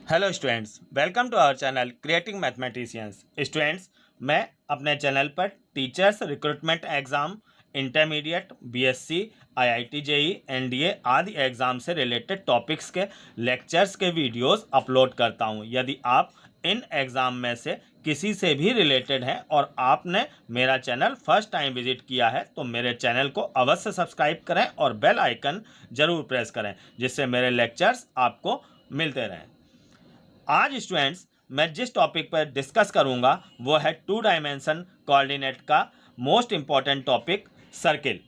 Hello students, welcome to our channel creating mathematicians. Students, मैं अपने channel पर teachers recruitment exam, intermediate, BSc, IIT JEE, NDA आदि exam से related topics के lectures के videos upload करता हूं। यदि आप इन एग्ज़ाम में से किसी से भी रिलेटेड हैं और आपने मेरा चैनल फर्स्ट टाइम विजिट किया है तो मेरे चैनल को अवश्य सब्सक्राइब करें और बेल आइकन ज़रूर प्रेस करें, जिससे मेरे लेक्चर्स आपको मिलते रहें। आज स्टूडेंट्स, मैं जिस टॉपिक पर डिस्कस करूंगा वो है 2 डायमेंशन कोऑर्डिनेट का most important topic circle.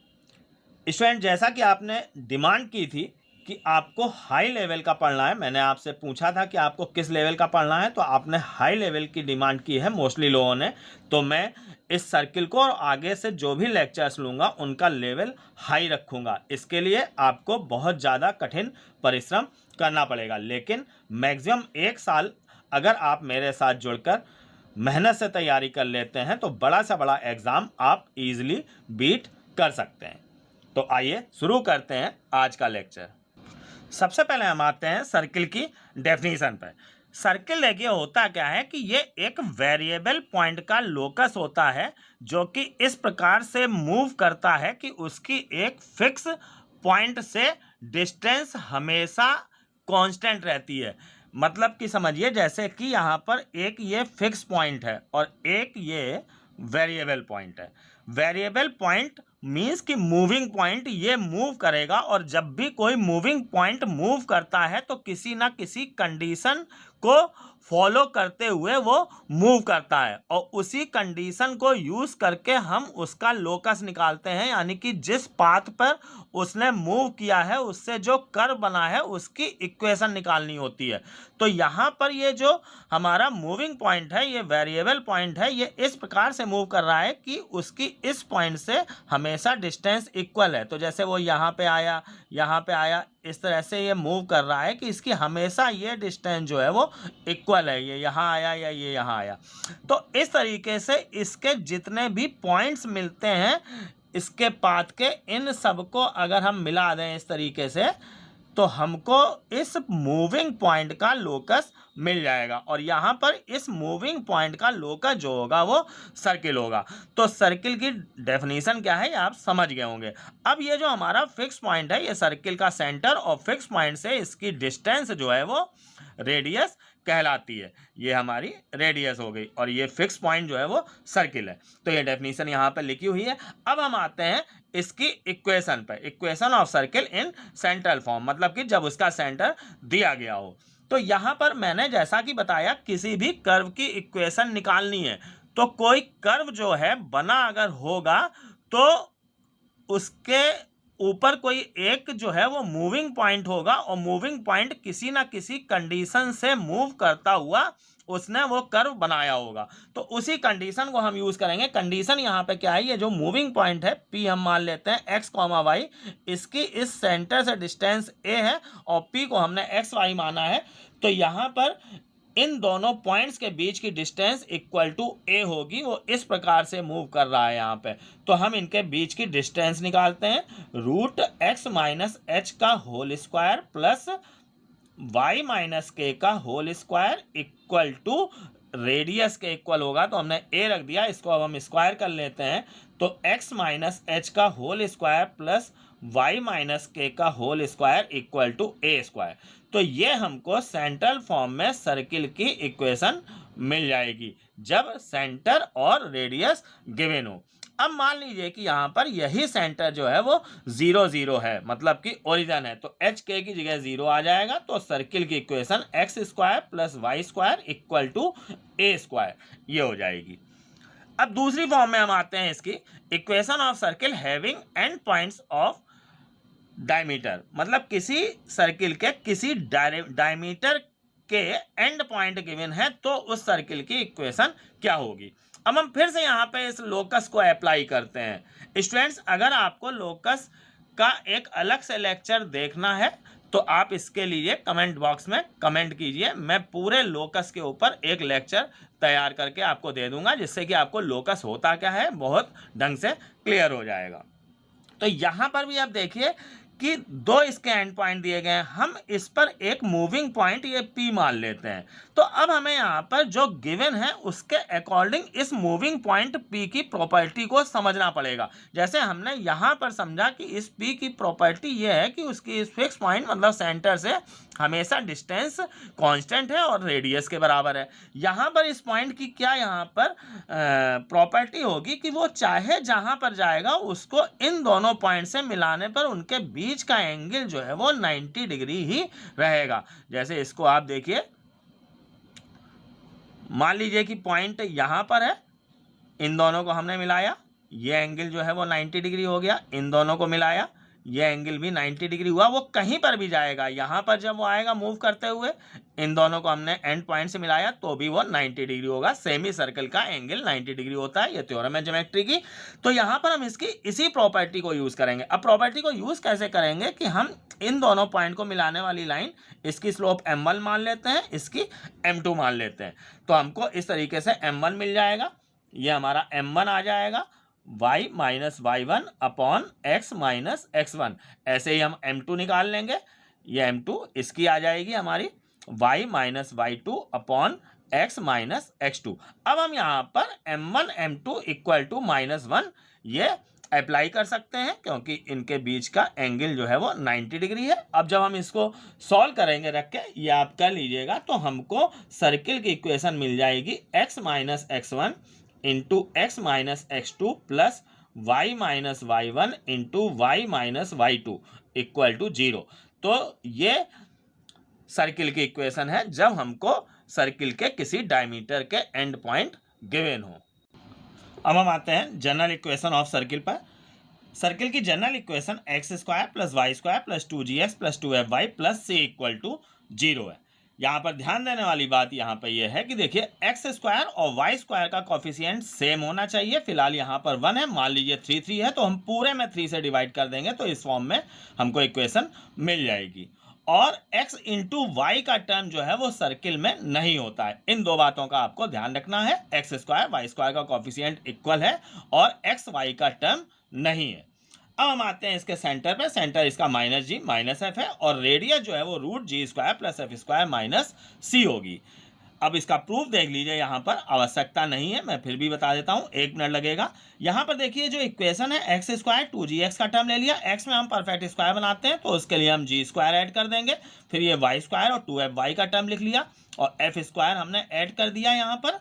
Student, जैसा कि आपने डिमांड की थी कि आपको हाई लेवल का पढ़ना है, मैंने आपसे पूछा था कि आपको किस लेवल का पढ़ना है, तो आपने हाई लेवल की डिमांड की है मोस्टली लोगों ने। तो मैं इस सर्किल को और आगे से जो भी लेक्चर्स लूँगा उनका लेवल हाई रखूँगा। इसके लिए आपको बहुत ज़्यादा कठिन परिश्रम करना पड़ेगा, लेकिन मैक्सिमम 1 साल अगर आप मेरे साथ जुड़कर मेहनत से तैयारी कर लेते हैं तो बड़ा से बड़ा एग्ज़ाम आप इजीली बीट कर सकते हैं। तो आइए शुरू करते हैं आज का लेक्चर। सबसे पहले हम आते हैं सर्किल की डेफिनेशन पर। सर्किल देखिए होता क्या है कि ये एक वेरिएबल पॉइंट का लोकस होता है जो कि इस प्रकार से मूव करता है कि उसकी एक फिक्स पॉइंट से डिस्टेंस हमेशा कांस्टेंट रहती है। मतलब कि समझिए, जैसे कि यहाँ पर एक ये फिक्स पॉइंट है और एक ये वेरिएबल पॉइंट है। वेरिएबल पॉइंट मीन्स कि मूविंग पॉइंट ये मूव करेगा, और जब भी कोई मूविंग पॉइंट मूव करता है तो किसी ना किसी कंडीशन को फॉलो करते हुए वो मूव करता है, और उसी कंडीशन को यूज़ करके हम उसका लोकस निकालते हैं। यानी कि जिस पाथ पर उसने मूव किया है उससे जो कर्व बना है उसकी इक्वेशन निकालनी होती है। तो यहाँ पर ये जो हमारा मूविंग पॉइंट है, ये वेरिएबल पॉइंट है, ये इस प्रकार से मूव कर रहा है कि उसकी इस पॉइंट से हमेशा डिस्टेंस इक्वल है। तो जैसे वो यहाँ पे आया, यहाँ पे आया, इस तरह से ये मूव कर रहा है कि इसकी हमेशा ये डिस्टेंस जो है वो इक्वल है। ये यहाँ आया या ये यहाँ आया। तो इस तरीके से इसके जितने भी पॉइंट्स मिलते हैं इसके पाथ के, इन सबको अगर हम मिला दें इस तरीके से तो हमको इस मूविंग पॉइंट का लोकस मिल जाएगा। और यहाँ पर इस मूविंग पॉइंट का लोकस जो होगा वो सर्किल होगा। तो सर्किल की डेफिनेशन क्या है ये आप समझ गए होंगे। अब ये जो हमारा फिक्स पॉइंट है ये सर्किल का सेंटर, और फिक्स पॉइंट से इसकी डिस्टेंस जो है वो रेडियस कहलाती है। ये हमारी रेडियस हो गई और ये फिक्स पॉइंट जो है वो सर्किल है। तो ये डेफिनेशन यहाँ पर लिखी हुई है। अब हम आते हैं इसकी इक्वेशन पर। Equation of circle in central form, मतलब कि जब उसका सेंटर दिया गया हो। तो यहाँ पर मैंने जैसा कि बताया, किसी भी कर्व की इक्वेशन निकालनी है तो कोई कर्व जो है बना अगर होगा तो उसके ऊपर कोई एक जो है वो मूविंग पॉइंट होगा, और मूविंग पॉइंट किसी ना किसी कंडीशन से मूव करता हुआ उसने वो कर्व बनाया होगा। तो उसी कंडीशन को हम यूज़ करेंगे। कंडीशन यहाँ पे क्या है, ये जो मूविंग पॉइंट है P हम मान लेते हैं x, y, इसकी इस सेंटर से डिस्टेंस a है और P को हमने x, y माना है। तो यहाँ पर इन दोनों पॉइंट्स के बीच की डिस्टेंस इक्वल टू a होगी। वो इस प्रकार से मूव कर रहा है यहाँ पे, तो हम इनके बीच की डिस्टेंस निकालते हैं। रूट x माइनस h का whole square plus y minus k का whole square equal to radius के इक्वल होगा। तो हमने a रख दिया, इसको अब हम स्क्वायर कर लेते हैं। तो x माइनस h का whole square plus y minus k का whole square equal to a square. तो ये हमको सेंट्रल फॉर्म में सर्किल की इक्वेशन मिल जाएगी जब सेंटर और रेडियस गिवन हो। अब मान लीजिए कि यहाँ पर यही सेंटर जो है वो 0 0 है, मतलब कि ओरिजिन है, तो एच के की जगह 0 आ जाएगा। तो सर्किल की equation x square plus y square equal to a square ये हो जाएगी। अब दूसरी फॉर्म में हम आते हैं इसकी, equation of circle having and points of diameter, मतलब किसी सर्किल के किसी डायमीटर के एंड पॉइंट गिवन है तो उस सर्किल की इक्वेशन क्या होगी। अब हम फिर से यहाँ पे इस लोकस को अप्लाई करते हैं। स्टूडेंट्स, अगर आपको लोकस का एक अलग से लेक्चर देखना है तो आप इसके लिए कमेंट बॉक्स में कमेंट कीजिए। मैं पूरे लोकस के ऊपर एक लेक्चर तैयार करके आपको दे दूंगा, जिससे कि आपको लोकस होता क्या है बहुत ढंग से क्लियर हो जाएगा। तो यहाँ पर भी आप देखिए कि दो इसके एंड पॉइंट दिए गए हैं, हम इस पर एक मूविंग पॉइंट ये P मान लेते हैं। तो अब हमें यहाँ पर जो गिवन है उसके अकॉर्डिंग इस मूविंग पॉइंट P की प्रॉपर्टी को समझना पड़ेगा। जैसे हमने यहाँ पर समझा कि इस P की प्रॉपर्टी ये है कि उसकी इस फिक्स पॉइंट मतलब सेंटर से हमेशा डिस्टेंस कांस्टेंट है और रेडियस के बराबर है। यहाँ पर इस पॉइंट की क्या यहाँ पर प्रॉपर्टी होगी कि वो चाहे जहाँ पर जाएगा उसको इन दोनों पॉइंट से मिलाने पर उनके बीच का एंगल जो है वो 90 डिग्री ही रहेगा। जैसे इसको आप देखिए, मान लीजिए कि पॉइंट यहाँ पर है, इन दोनों को हमने मिलाया, ये एंगल जो है वो 90 डिग्री हो गया। इन दोनों को मिलाया, ये एंगल भी 90 डिग्री हुआ। वो कहीं पर भी जाएगा, यहाँ पर जब वो आएगा मूव करते हुए, इन दोनों को हमने एंड पॉइंट से मिलाया तो भी वो 90 डिग्री होगा। सेमी सर्कल का एंगल 90 डिग्री होता है, ये थ्योरम है ज्योमेट्री की। तो यहाँ पर हम इसकी इसी प्रॉपर्टी को यूज़ करेंगे। अब प्रॉपर्टी को यूज़ कैसे करेंगे कि हम इन दोनों पॉइंट को मिलाने वाली लाइन, इसकी स्लोप m1 मान लेते हैं, इसकी m2 मान लेते हैं। तो हमको इस तरीके से m1 मिल जाएगा, ये हमारा m1 आ जाएगा, y minus y1 upon x minus x1। ऐसे ही हम m2 निकाल लेंगे, ये m2 इसकी आ जाएगी हमारी y minus y2 upon x minus x2। अब हम यहाँ पर m1 m2 इक्वल टू -1 ये अप्लाई कर सकते हैं क्योंकि इनके बीच का एंगल जो है वो 90 डिग्री है। अब जब हम इसको सॉल्व करेंगे रख के, ये आप कर लीजिएगा, तो हमको सर्किल की इक्वेशन मिल जाएगी x minus x1 into x minus x2 plus y minus y1 into y minus y2 equal to 0। तो ये सर्किल की इक्वेशन है जब हमको सर्किल के किसी डायमीटर के एंड पॉइंट गिवन हो। अब हम आते हैं जनरल इक्वेशन ऑफ सर्किल पर। सर्किल की general equation x square plus y square plus 2gx plus 2fy plus c equal to 0 है। यहाँ पर ध्यान देने वाली बात यहाँ पर यह है कि देखिए एक्स स्क्वायर और वाई स्क्वायर का कोफिशिएंट सेम होना चाहिए। फिलहाल यहाँ पर 1 है, मान लीजिए 3 है, तो हम पूरे में 3 से डिवाइड कर देंगे तो इस फॉर्म में हमको इक्वेशन मिल जाएगी। और x इंटू वाई का टर्म जो है वो सर्किल में नहीं होता है। इन दो बातों का आपको ध्यान रखना है, एक्स स्क्वायर वाई स्क्वायर का कोफिशिएंट इक्वल है और एक्स वाई का टर्म नहीं है। अब हम आते हैं इसके सेंटर पे। सेंटर इसका माइनस जी माइनस एफ है और रेडियस जो है वो root g square plus f square minus c होगी। अब इसका प्रूफ देख लीजिए, यहाँ पर आवश्यकता नहीं है, मैं फिर भी बता देता हूँ, 1 मिनट लगेगा। यहाँ पर देखिए जो इक्वेशन है एक्स स्क्वायर 2gx का टर्म ले लिया, एक्स में हम परफेक्ट स्क्वायर बनाते हैं तो उसके लिए हम जी स्क्वायर ऐड कर देंगे, फिर ये वाई स्क्वायर और 2fy का टर्म लिख लिया और एफ स्क्वायर हमने ऐड कर दिया यहाँ पर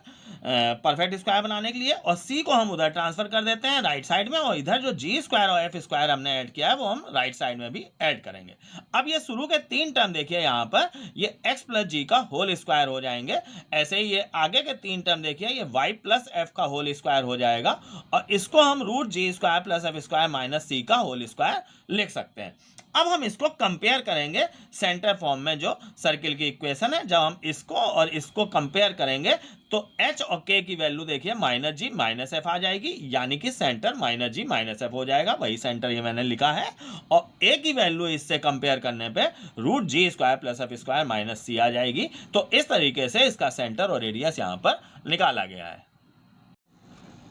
परफेक्ट स्क्वायर बनाने के लिए, और सी को हम उधर ट्रांसफर कर देते हैं राइट साइड में, और इधर जो जी स्क्वायर और एफ स्क्वायर हमने ऐड किया है वो हम राइट साइड में भी ऐड करेंगे। अब ये शुरू के 3 टर्म देखिए यहाँ पर, ये एक्स प्लस जी का होल स्क्वायर हो जाएंगे। ऐसे ही ये आगे के 3 टर्म देखिए, ये वाई प्लस एफ का होल स्क्वायर हो जाएगा और इसको हम root g square plus f square minus c का होल स्क्वायर लिख सकते हैं। अब हम इसको कंपेयर करेंगे सेंटर फॉर्म में जो सर्किल की इक्वेशन है। जब हम इसको और इसको कंपेयर करेंगे तो h और k की वैल्यू देखिए माइनस जी माइनस एफ आ जाएगी, यानी कि सेंटर माइनस जी माइनस एफ हो जाएगा, वही सेंटर ये मैंने लिखा है। और a की वैल्यू इससे कंपेयर करने पे root g square plus f square minus c आ जाएगी। तो इस तरीके से इसका सेंटर और रेडियस यहाँ पर निकाला गया है।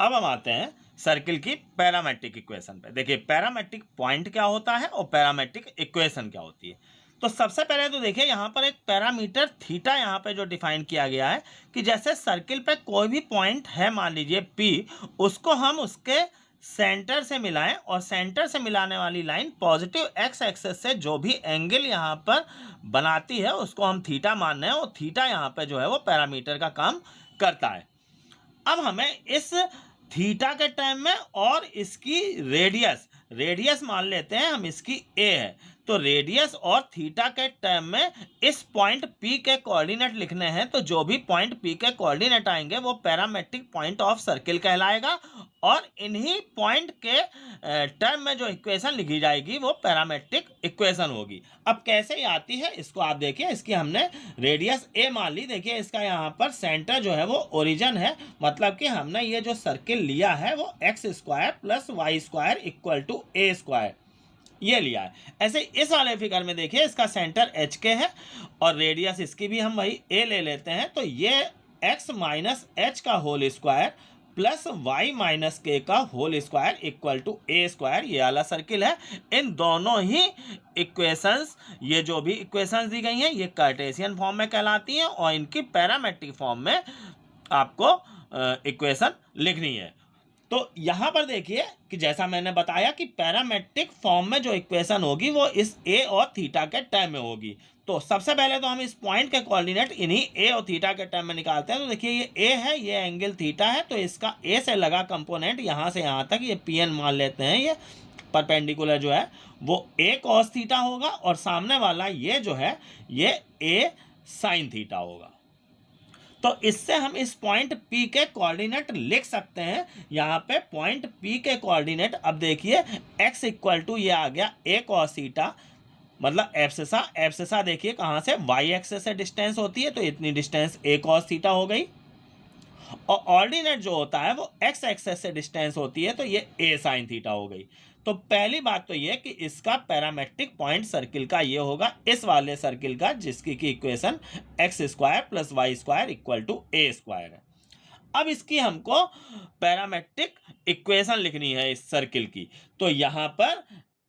अब हम आते हैं सर्किल की पैरामेट्रिक इक्वेशन पे। देखिए पैरामेट्रिक पॉइंट क्या होता है और पैरामेट्रिक इक्वेशन क्या होती है। तो सबसे पहले तो देखिए यहाँ पर एक पैरामीटर थीटा यहाँ पे जो डिफाइन किया गया है कि जैसे सर्किल पे कोई भी पॉइंट है, मान लीजिए P, उसको हम उसके सेंटर से मिलाएं और सेंटर से मिलाने वाली लाइन पॉजिटिव एक्स एक्सेस से जो भी एंगल यहाँ पर बनाती है उसको हम थीटा मान रहे हैं, और थीटा यहाँ पे जो है वो पैरामीटर का काम करता है। अब हमें इस थीटा के टर्म में और इसकी रेडियस मान लेते हैं हम, इसकी a है, तो रेडियस और थीटा के टर्म में इस पॉइंट P के कोऑर्डिनेट लिखने हैं। तो जो भी पॉइंट P के कोऑर्डिनेट आएंगे वो पैरामेट्रिक पॉइंट ऑफ सर्किल कहलाएगा, और इन्हीं पॉइंट के टर्म में जो इक्वेशन लिखी जाएगी वो पैरामेट्रिक इक्वेशन होगी। अब कैसे आती है इसको आप देखिए, इसकी हमने रेडियस a मान ली। देखिए इसका यहाँ पर सेंटर जो है वो ओरिजिन है, मतलब कि हमने ये जो सर्किल लिया है वो x square plus y square equal to a square ये लिया है। ऐसे इस वाले फिगर में देखिए इसका सेंटर एच के है और रेडियस इसकी भी हम वही a ले लेते हैं, तो ये x माइनस एच का whole square plus y minus k का whole square equal to a square, ये वाला सर्किल है। इन दोनों ही इक्वेशंस, ये जो भी इक्वेशंस दी गई हैं ये कार्टेशियन फॉर्म में कहलाती हैं और इनकी पैरामेट्रिक फॉर्म में आपको इक्वेशन लिखनी है। तो यहाँ पर देखिए कि जैसा मैंने बताया कि पैरामेट्रिक फॉर्म में जो इक्वेशन होगी वो इस ए और थीटा के टर्म में होगी। तो सबसे पहले तो हम इस पॉइंट के कोऑर्डिनेट इन्हीं ए और थीटा के टर्म में निकालते हैं। तो देखिए ये ए है, ये एंगल थीटा है, तो इसका ए से लगा कंपोनेंट यहाँ से यहाँ तक ये पी एन मान लेते हैं, ये परपेंडिकुलर जो है वो ए कॉस थीटा होगा और सामने वाला ये जो है ये ए साइन थीटा होगा। तो इससे हम इस पॉइंट P के कोऑर्डिनेट लिख सकते हैं। यहाँ पे पॉइंट P के कोऑर्डिनेट, अब देखिए x इक्वल टू ये आ गया a cos थीटा, मतलब एब्सिसा देखिए कहाँ से, y एक्सेस से डिस्टेंस होती है तो इतनी डिस्टेंस a cos थीटा हो गई, और ऑर्डिनेट जो होता है वो x एक्सेस से डिस्टेंस होती है तो ये a साइन थीटा हो गई। तो पहली बात तो ये कि इसका पैरामेट्रिक पॉइंट सर्किल का ये होगा इस वाले सर्किल का, जिसकी की equation x square plus y square equal to a square है। अब इसकी हमको पैरामेट्रिक इक्वेशन लिखनी है इस सर्किल की। तो यहाँ पर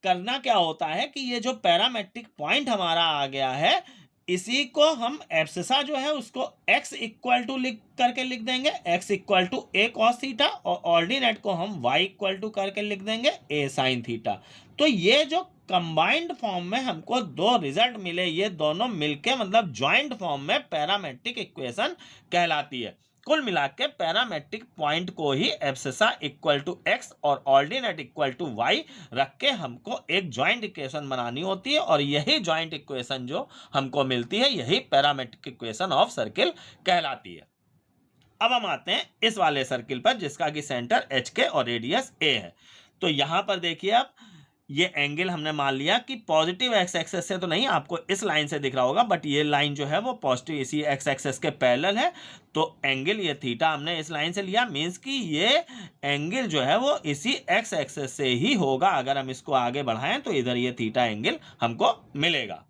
करना क्या होता है कि ये जो पैरामेट्रिक पॉइंट हमारा आ गया है, इसी को हम एब्सिसा जो है उसको x इक्वल टू करके लिख देंगे, x equal to a cos theta, और ऑर्डिनेट को हम y इक्वल टू करके लिख देंगे a साइन थीटा। तो ये जो कंबाइंड फॉर्म में हमको दो रिजल्ट मिले, ये दोनों मिलके मतलब ज्वाइंट फॉर्म में पैरामेट्रिक इक्वेशन कहलाती है। कुल मिला के पैरामेट्रिक पॉइंट को ही एब्सिसा इक्वल टू एक्स और ऑर्डिनेट इक्वल टू वाई रख के हमको एक ज्वाइंट इक्वेशन बनानी होती है, और यही ज्वाइंट इक्वेशन जो हमको मिलती है यही पैरामेट्रिक इक्वेशन ऑफ सर्किल कहलाती है। अब हम आते हैं इस वाले सर्किल पर जिसका कि सेंटर एच के और रेडियस ए है। तो यहाँ पर देखिए अब ये एंगल हमने मान लिया कि पॉजिटिव एक्स एक्सेस से तो नहीं, आपको इस लाइन से दिख रहा होगा, बट ये लाइन जो है वो पॉजिटिव इसी एक्स एक्सेस के पैरेलल है। तो एंगल ये थीटा हमने इस लाइन से लिया, मीन्स कि ये एंगल जो है वो इसी एक्स एक्सेस से ही होगा। अगर हम इसको आगे बढ़ाएं तो इधर ये थीटा एंगल हमको मिलेगा।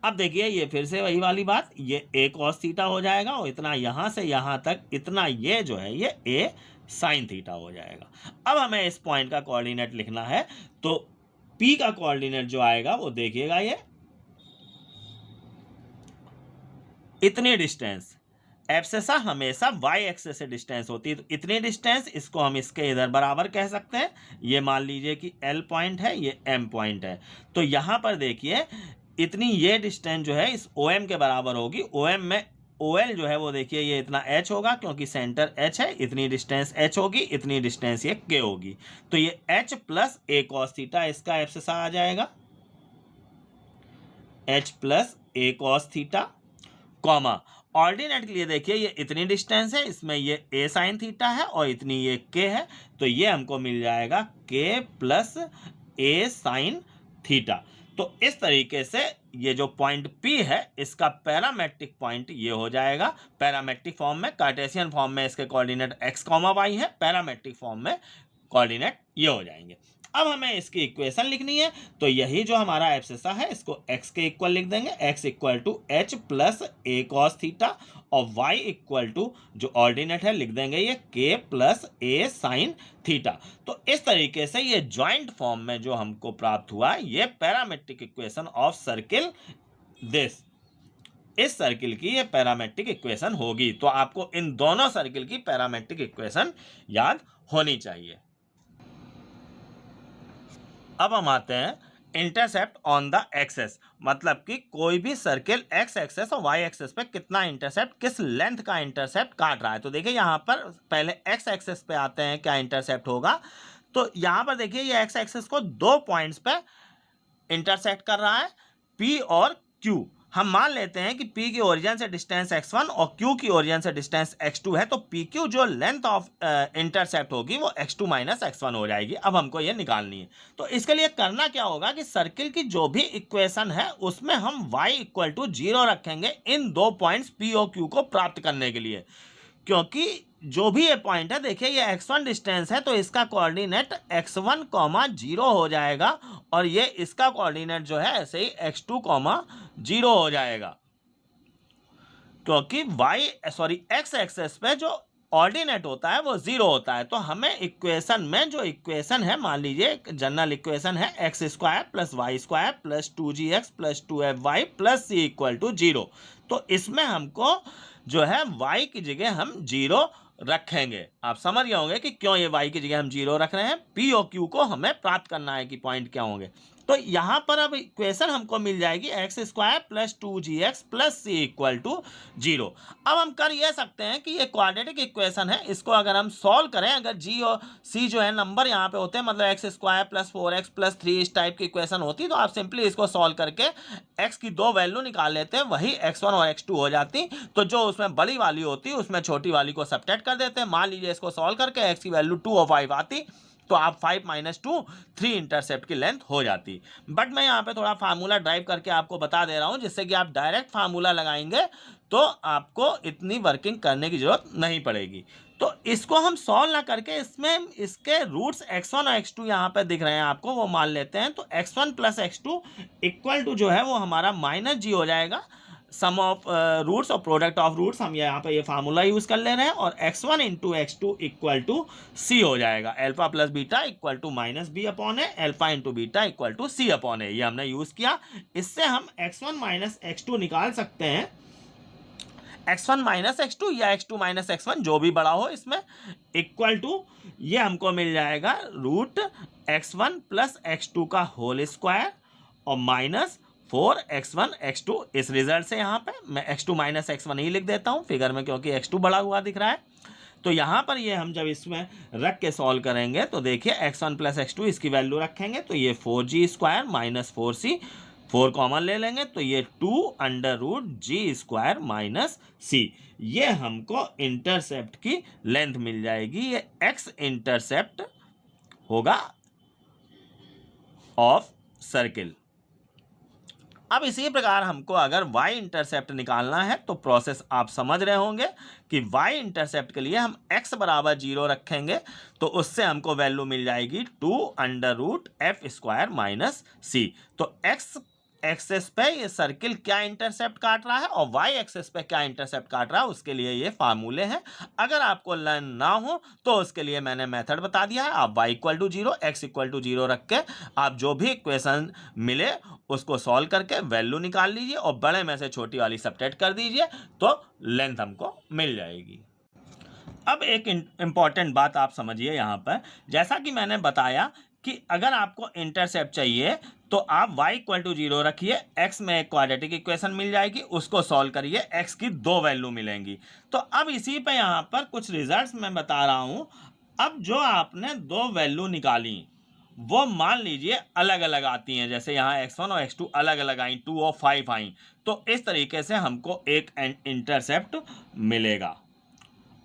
अब देखिए ये फिर से वही वाली बात, ये ए कॉस थीटा हो जाएगा और इतना यहाँ से यहाँ तक इतना ये जो है ये ए साइन थीटा हो जाएगा। अब हमें इस पॉइंट का कोऑर्डिनेट लिखना है, तो P का कोऑर्डिनेट जो आएगा वो देखिएगा ये इतनी डिस्टेंस, एब्सिसा हमेशा y एक्सेस से डिस्टेंस होती है, तो इतनी डिस्टेंस इसको हम इसके इधर बराबर कह सकते हैं। ये मान लीजिए कि L पॉइंट है, ये M पॉइंट है। तो यहाँ पर देखिए इतनी ये डिस्टेंस जो है इस OM के बराबर होगी। OM में OL जो है वो देखिए ये इतना H होगा क्योंकि सेंटर H है, इतनी डिस्टेंस H होगी, इतनी डिस्टेंस ये K होगी। तो ये H plus a cos theta इसका एब्सिसा आ जाएगा, H plus a cos theta, comma ordinate के लिए देखिए ये इतनी डिस्टेंस है, इसमें ये ए साइन थीटा है और इतनी ये K है, तो ये हमको मिल जाएगा K plus a sine theta. तो इस तरीके से ये जो पॉइंट P है इसका पैरामेट्रिक पॉइंट ये हो जाएगा। पैरामेट्रिक फॉर्म में, कार्टेशियन फॉर्म में इसके कोऑर्डिनेट x, y है, पैरामेट्रिक फॉर्म में कोऑर्डिनेट ये हो जाएंगे। अब हमें इसकी इक्वेशन लिखनी है, तो यही जो हमारा एब्सिसा है इसको x के इक्वल लिख देंगे, x equal to h plus a cos theta, और y इक्वल टू जो ऑर्डिनेट है लिख देंगे ये k plus a sine theta. तो इस तरीके से ये ज्वाइंट फॉर्म में जो हमको प्राप्त हुआ ये parametric equation of circle this, इस सर्किल की ये पैरामेट्रिक इक्वेशन होगी। तो आपको इन दोनों सर्किल की पैरामेट्रिक इक्वेशन याद होनी चाहिए। अब हम आते हैं इंटरसेप्ट ऑन द एक्सेस, मतलब कि कोई भी सर्किल एक्स एक्सेस और वाई एक्सेस पे कितना इंटरसेप्ट, किस लेंथ का इंटरसेप्ट काट रहा है। तो देखिए यहाँ पर पहले एक्स एक्सेस पे आते हैं क्या इंटरसेप्ट होगा। तो यहाँ पर देखिए ये एक्स एक्सेस को दो पॉइंट्स पे इंटरसेक्ट कर रहा है, P और Q। हम मान लेते हैं कि P की ओरिजिन से डिस्टेंस x1 और Q की ओरिजिन से डिस्टेंस x2 है, तो PQ जो लेंथ ऑफ इंटरसेप्ट होगी वो x2 माइनस x1 हो जाएगी। अब हमको ये निकालनी है, तो इसके लिए करना क्या होगा कि सर्किल की जो भी इक्वेशन है उसमें हम y इक्वल टू 0 रखेंगे इन दो पॉइंट्स P और Q को प्राप्त करने के लिए। क्योंकि जो भी ये पॉइंट है देखिए ये x1 डिस्टेंस है, तो इसका कोऑर्डिनेट x1, 0 हो जाएगा, और ये इसका कोऑर्डिनेट जो है ऐसे ही x2, 0 हो जाएगा। क्योंकि x एक्सेस पे जो ऑर्डिनेट होता है वो 0 होता है। तो हमें इक्वेशन में जो इक्वेशन है, मान लीजिए जनरल इक्वेशन है x square plus y square plus 2gx plus 2fy plus c equal to 0। तो इसमें हमको जो है y की जगह हम 0 रखेंगे। आप समझ गए होंगे कि क्यों ये y की जगह हम 0 रख रहे हैं। p और q को हमें प्राप्त करना है कि पॉइंट क्या होंगे। तो यहाँ पर अब इक्वेशन हमको मिल जाएगी x square plus 2gx plus c equal to 0। अब हम कर ये सकते हैं कि ये क्वाड्रेटिक इक्वेशन है, इसको अगर हम सॉल्व करें, अगर g और c जो है नंबर यहाँ पे होते हैं, मतलब x square plus 4x plus 3 इस टाइप की इक्वेशन होती, तो आप सिंपली इसको सॉल्व करके x की दो वैल्यू निकाल लेते हैं, वही x1 और x2 हो जाती। तो जो उसमें बड़ी वाली होती उसमें छोटी वाली को सब्ट्रैक्ट कर देते हैं। मान लीजिए इसको सॉल्व करके x की वैल्यू 2 और 5 आती, तो आप 5 माइनस 2 3 इंटरसेप्ट की लेंथ हो जाती। बट मैं यहाँ पे थोड़ा फार्मूला ड्राइव करके आपको बता दे रहा हूँ, जिससे कि आप डायरेक्ट फार्मूला लगाएंगे तो आपको इतनी वर्किंग करने की जरूरत नहीं पड़ेगी। तो इसको हम सॉल्व ना करके इसमें इसके रूट्स x1 और x2 यहाँ पे दिख रहे हैं आपको, वो मान लेते हैं। तो x1 plus x2 equal to जो है वो हमारा माइनस जी हो जाएगा, सम ऑफ रूट्स और प्रोडक्ट ऑफ रूट्स। हम यहाँ पे ये फार्मूला यूज कर ले रहे हैं, और x1 into x2 equal to c हो जाएगा। Alpha plus beta equal to minus b upon है, alpha into beta equal to c upon है, ये हमने यूज किया। इससे हम x1 माइनस x2 निकाल सकते हैं, x1 माइनस x2 या x2 माइनस x1 जो भी बड़ा हो इसमें, इक्वल टू ये हमको मिल जाएगा रूट x1 प्लस x2 का होल स्क्वायर और माइनस 4x1 x2। इस रिजल्ट से यहाँ पे मैं x2 माइनस x1 ही लिख देता हूँ फिगर में, क्योंकि x2 बड़ा हुआ दिख रहा है। तो यहाँ पर ये हम जब इसमें रख के सॉल्व करेंगे तो देखिए x1 प्लस x2 इसकी वैल्यू रखेंगे तो ये 4g square minus 4c, 4 common ले लेंगे तो ये 2 under root g square minus सी। ये हमको इंटरसेप्ट की लेंथ मिल जाएगी, ये x इंटरसेप्ट होगा ऑफ सर्किल। अब इसी प्रकार हमको अगर y इंटरसेप्ट निकालना है तो प्रोसेस आप समझ रहे होंगे कि y इंटरसेप्ट के लिए हम x बराबर 0 रखेंगे, तो उससे हमको वैल्यू मिल जाएगी 2 under root f square minus c. तो x एक्सेस पे ये सर्किल क्या इंटरसेप्ट काट रहा है और y एक्सेस पे क्या इंटरसेप्ट काट रहा है, उसके लिए ये फार्मूले हैं। अगर आपको लर्न ना हो तो उसके लिए मैंने मेथड बता दिया है। आप y equal to 0 x equal to 0 रख के आप जो भी इक्वेशन मिले उसको सॉल्व करके वैल्यू निकाल लीजिए और बड़े में से छोटी वाली सब्ट्रैक्ट कर दीजिए, तो लेंथ हमको मिल जाएगी। अब एक इम्पॉर्टेंट बात आप समझिए यहाँ पर, जैसा कि मैंने बताया कि अगर आपको इंटरसेप्ट चाहिए तो आप y इक्वल टू 0 रखिए, x में एक क्वाड्रेटिक इक्वेशन मिल जाएगी, उसको सॉल्व करिए, x की दो वैल्यू मिलेंगी। तो अब इसी पे यहाँ पर कुछ रिजल्ट्स मैं बता रहा हूँ। अब जो आपने दो वैल्यू निकाली वो मान लीजिए अलग अलग आती हैं, जैसे यहाँ x1 और x2 अलग अलग आई, 2 और 5 आई, तो इस तरीके से हमको एक इंटरसेप्ट मिलेगा।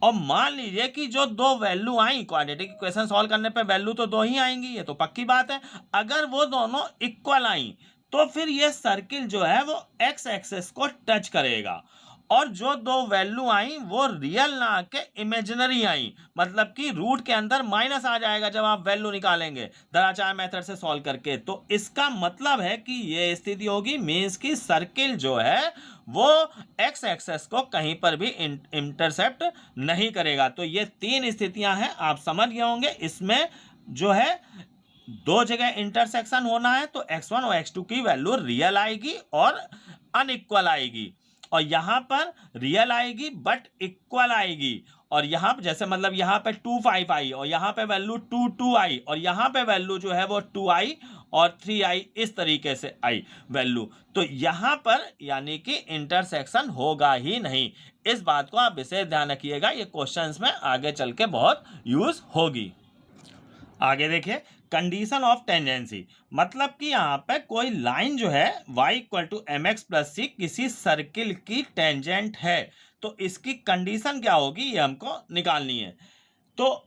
और मान लीजिए कि जो दो वैल्यू आई, क्वाड्रेटिक इक्वेशन सॉल्व करने पे वैल्यू तो दो ही आएंगी, ये तो पक्की बात है। अगर वो दोनों इक्वल आई तो फिर ये सर्किल जो है वो एक्स एक्सेस को टच करेगा, और जो दो वैल्यू आई वो रियल ना आके इमेजिनरी आई, मतलब कि रूट के अंदर माइनस आ जाएगा जब आप वैल्यू निकालेंगे दराचार मेथड से सॉल्व करके। तो इसका मतलब है कि ये स्थिति होगी, मीन्स की सर्किल जो है वो एक्स एक्सेस को कहीं पर भी इंटरसेप्ट नहीं करेगा। तो ये तीन स्थितियां हैं, आप समझ गए होंगे। इसमें जो है दो जगह इंटरसेक्शन होना है तो x1 और x2 की वैल्यू रियल आएगी और अनइक्वल आएगी, और यहाँ पर रियल आएगी बट इक्वल आएगी। और यहाँ पे जैसे मतलब यहाँ पे 2 5 आई और यहाँ पे वैल्यू 2 2 आई, और यहाँ पे वैल्यू जो है वो 2 आई और 3 आई, इस तरीके से आई वैल्यू। तो यहाँ पर यानी कि इंटरसेक्शन होगा ही नहीं। इस बात को आप विशेष ध्यान रखिएगा, ये क्वेश्चंस में आगे चल के बहुत यूज होगी। आगे देखिए, कंडीशन ऑफ टेंजेंसी, मतलब कि यहाँ पे कोई लाइन जो है y equal to m x plus c किसी सर्किल की टेंजेंट है, तो इसकी कंडीशन क्या होगी ये हमको निकालनी है। तो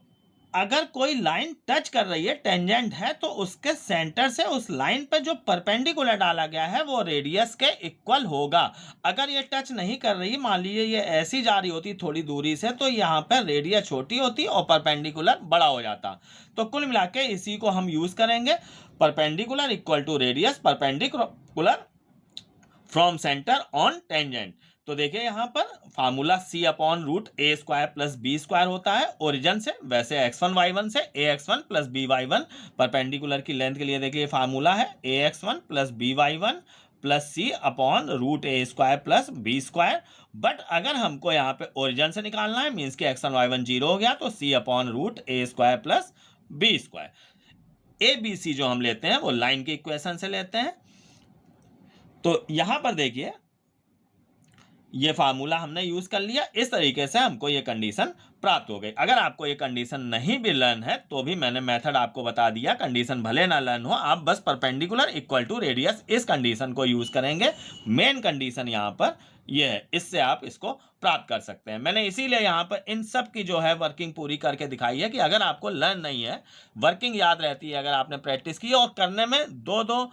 अगर कोई लाइन टच कर रही है, टेंजेंट है, तो उसके सेंटर से उस लाइन पे जो परपेंडिकुलर डाला गया है वो रेडियस के इक्वल होगा। अगर ये टच नहीं कर रही, मान लीजिए ये ऐसी जा रही होती थोड़ी दूरी से, तो यहाँ पर रेडियस छोटी होती और परपेंडिकुलर बड़ा हो जाता। तो कुल मिला के इसी को हम यूज करेंगे, perpendicular equal to radius perpendicular from centre on tangent. तो देखिए यहाँ पर formula c upon root a square plus b square होता है ओरिजिन से, वैसे x1 y1 से ax1 plus b y one. Perpendicular की लेंथ के लिए देखिए फार्मूला है ax1 plus b y one plus c upon root a square plus b square. But अगर हमको यहाँ पे ओरिजिन से निकालना है, मीन्स कि x1 y1 जीरो हो गया, तो c upon root a square plus b square. A b c जो हम लेते हैं वो लाइन के इक्वेशन से लेते हैं। तो यहां पर देखिए ये फार्मूला हमने यूज कर लिया, इस तरीके से हमको ये कंडीशन प्राप्त हो गई। अगर आपको ये कंडीशन नहीं भी लर्न है तो भी मैंने मेथड आपको बता दिया, कंडीशन भले ना लर्न हो, आप बस परपेंडिकुलर इक्वल टू रेडियस इस कंडीशन को यूज करेंगे। मेन कंडीशन यहाँ पर ये है, इससे आप इसको प्राप्त कर सकते हैं। मैंने इसीलिए यहाँ पर इन सब की जो है वर्किंग पूरी करके दिखाई है कि अगर आपको लर्न नहीं है, वर्किंग याद रहती है, अगर आपने प्रैक्टिस की और करने में दो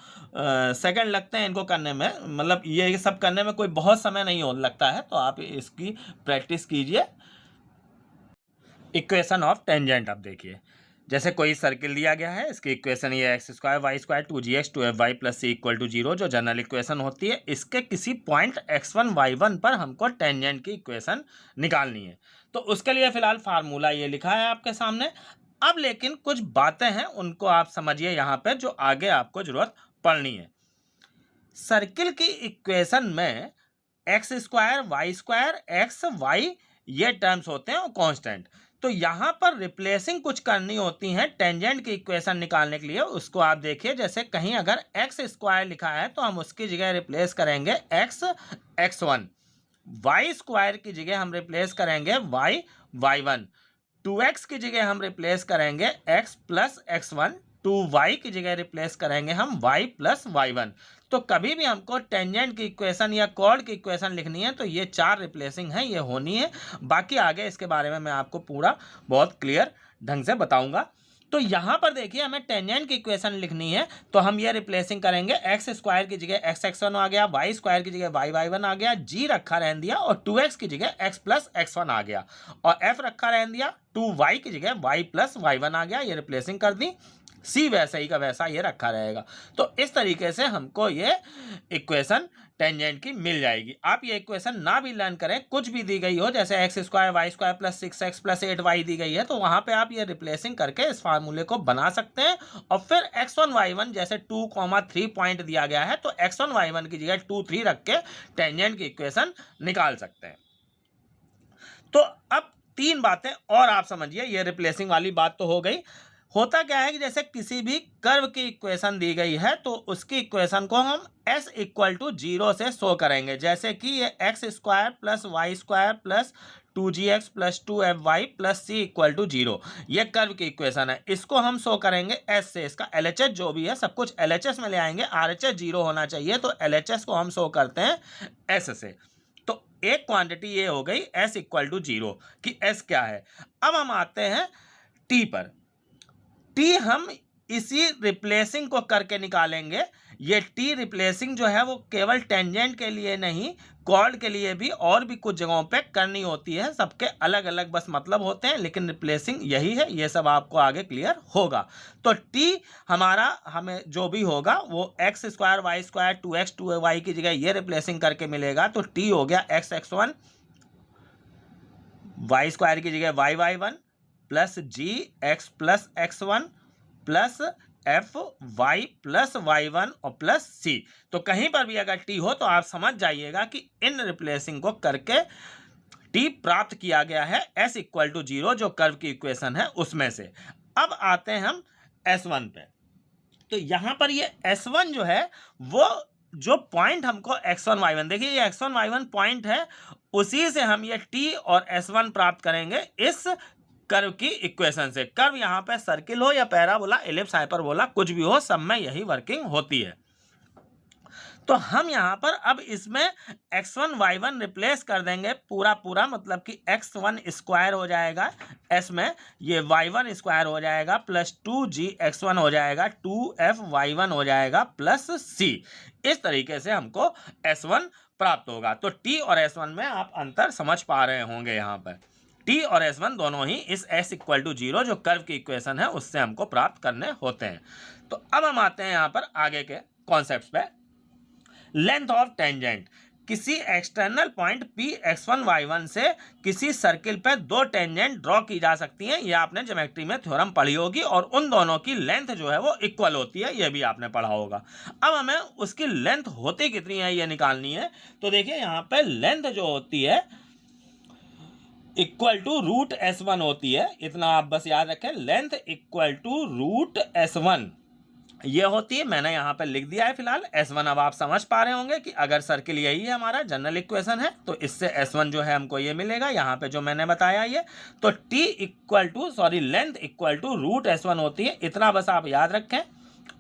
सेकंड लगते हैं इनको करने में, मतलब ये सब करने में कोई बहुत समय नहीं हो लगता है, तो आप इसकी प्रैक्टिस कीजिए। इक्वेशन ऑफ टेंजेंट अब देखिए, जैसे कोई सर्किल दिया गया है, इसकी इक्वेशन ये x square y square 2gx 2fy plus c equal to 0 जो जनरल इक्वेशन होती है, इसके किसी पॉइंट x1 y1 पर हमको टेंजेंट की इक्वेशन निकालनी है। तो उसके लिए फिलहाल फार्मूला ये लिखा है आपके सामने। अब लेकिन कुछ बातें हैं उनको आप समझिए यहाँ पे, जो आगे आपको जरूरत पड़नी है। सर्किल की इक्वेशन में x square y square x y ये टर्म्स होते हैं और कांस्टेंट। तो यहां पर रिप्लेसिंग कुछ करनी होती है टेंजेंट की इक्वेशन निकालने के लिए। उसको आप देखिए, जैसे कहीं अगर एक्स स्क्वायर लिखा है तो हम उसकी जगह रिप्लेस करेंगे एक्स x1, वाई स्क्वायर की जगह हम रिप्लेस करेंगे वाई y1, 2x की जगह हम रिप्लेस करेंगे x प्लस x1, 2y की जगह रिप्लेस करेंगे हम y प्लस y1। तो कभी भी हमको टेंजेंट की इक्वेशन या कॉर्ड की इक्वेशन लिखनी है तो ये चार रिप्लेसिंग है, ये होनी है। बाकी आगे इसके बारे में मैं आपको पूरा बहुत क्लियर ढंग से बताऊंगा। तो यहाँ पर देखिए हमें टेंजेंट की इक्वेशन लिखनी है, तो हम ये रिप्लेसिंग करेंगे, एक्स स्क्वायर की जगह एक्स x1 आ गया, वाई स्क्वायर की जगह वाई y1 आ गया, जी रखा रहने दिया और 2x की जगह x प्लस x1 आ गया, और f रखा रहने दिया, 2y की जगह y प्लस y1 आ गया, ये रिप्लेसिंग कर दी। सी वैसा ही का वैसा ये रखा रहेगा। तो इस तरीके से हमको ये इक्वेशन टेंजेंट की मिल जाएगी। आप ये इक्वेशन ना भी लर्न करें, कुछ भी दी गई हो, जैसे x square y square plus 6x plus 8y दी गई है, तो वहां पे आप ये रिप्लेसिंग करके इस फार्मूले को बना सकते हैं। और फिर x1 y1 जैसे 2,3 पॉइंट दिया गया है, तो x1 y1 की जगह 2 3 रख के टेंजेंट की इक्वेशन निकाल सकते हैं। तो अब तीन बातें और आप समझिए, ये रिप्लेसिंग वाली बात तो हो गई। होता क्या है कि जैसे किसी भी कर्व की इक्वेशन दी गई है तो उसकी इक्वेशन को हम s इक्वल टू 0 से शो करेंगे। जैसे कि ये x square plus y square plus 2gx plus 2fy plus c equal to 0, ये कर्व की इक्वेशन है। इसको हम शो करेंगे s से। इसका LHS जो भी है सब कुछ LHS में ले आएंगे, RHS 0 होना चाहिए, तो LHS को हम शो करते हैं s से। तो एक क्वांटिटी ये हो गई s इक्वल टू 0 कि s क्या है। अब हम आते हैं t पर। टी हम इसी रिप्लेसिंग को करके निकालेंगे। ये टी रिप्लेसिंग जो है वो केवल टेंजेंट के लिए नहीं, कॉर्ड के लिए भी और भी कुछ जगहों पे करनी होती है। सबके अलग अलग बस मतलब होते हैं, लेकिन रिप्लेसिंग यही है। ये सब आपको आगे क्लियर होगा। तो टी हमारा हमें जो भी होगा वो x square y square 2x 2y की जगह ये रिप्लेसिंग करके मिलेगा। तो टी हो गया एक्स x1, वाई स्क्वायर की जगह y y1 plus g x प्लस x1 plus f y plus y1 और प्लस सी। तो कहीं पर भी अगर टी हो तो आप समझ जाइएगा कि इन रिप्लेसिंग को करके टी प्राप्त किया गया है s इक्वल टू 0 जो कर्व की इक्वेशन है उसमें से। अब आते हैं हम s1 पे। तो यहां पर ये s1 जो है वो जो पॉइंट हमको x1 y1, देखिए ये x1 y1 पॉइंट है, उसी से हम ये t और s1 प्राप्त करेंगे इस कर्व की इक्वेशन से। कर्व यहाँ पे सर्किल हो या पैराबोला एलिप्स हाइपरबोला कुछ भी हो, सब में यही वर्किंग होती है। तो हम यहाँ पर अब इसमें x1 y1 रिप्लेस कर देंगे पूरा पूरा, मतलब कि x1 स्क्वायर हो जाएगा s में, ये y1 स्क्वायर हो जाएगा प्लस 2g x1 हो जाएगा, 2f y1 हो जाएगा प्लस c। इस तरीके से हमको s1 प्राप्त होगा। तो t और s1 में आप अंतर समझ पा रहे होंगे। यहाँ पर t और s1 दोनों ही इस s इक्वल टू 0 जो कर्व की इक्वेशन है उससे हमको प्राप्त करने होते हैं। तो अब हम आते हैं यहाँ पर आगे के कॉन्सेप्ट्स पे। Length of tangent. किसी external point p x1 y1 से किसी सर्किल पर दो टेंजेंट ड्रॉ की जा सकती हैं। ये आपने ज्योमेट्री में थ्योरम पढ़ी होगी और उन दोनों की लेंथ जो है वो इक्वल होती है, ये भी आपने पढ़ा होगा। अब हमें उसकी लेंथ होती कितनी है ये निकालनी है। तो देखिए यहाँ पे लेंथ जो होती है इक्वल टू रूट S1 होती है। इतना आप बस याद रखें, length equal to root S1 ये होती है। मैंने यहाँ पे लिख दिया है फिलहाल S1। अब आप समझ पा रहे होंगे कि अगर सर्किल यही है हमारा जनरल इक्वेशन है तो इससे S1 जो है हमको ये मिलेगा यहाँ पे जो मैंने बताया ये। तो length equal to root S1 होती है। इतना बस आप याद रखें,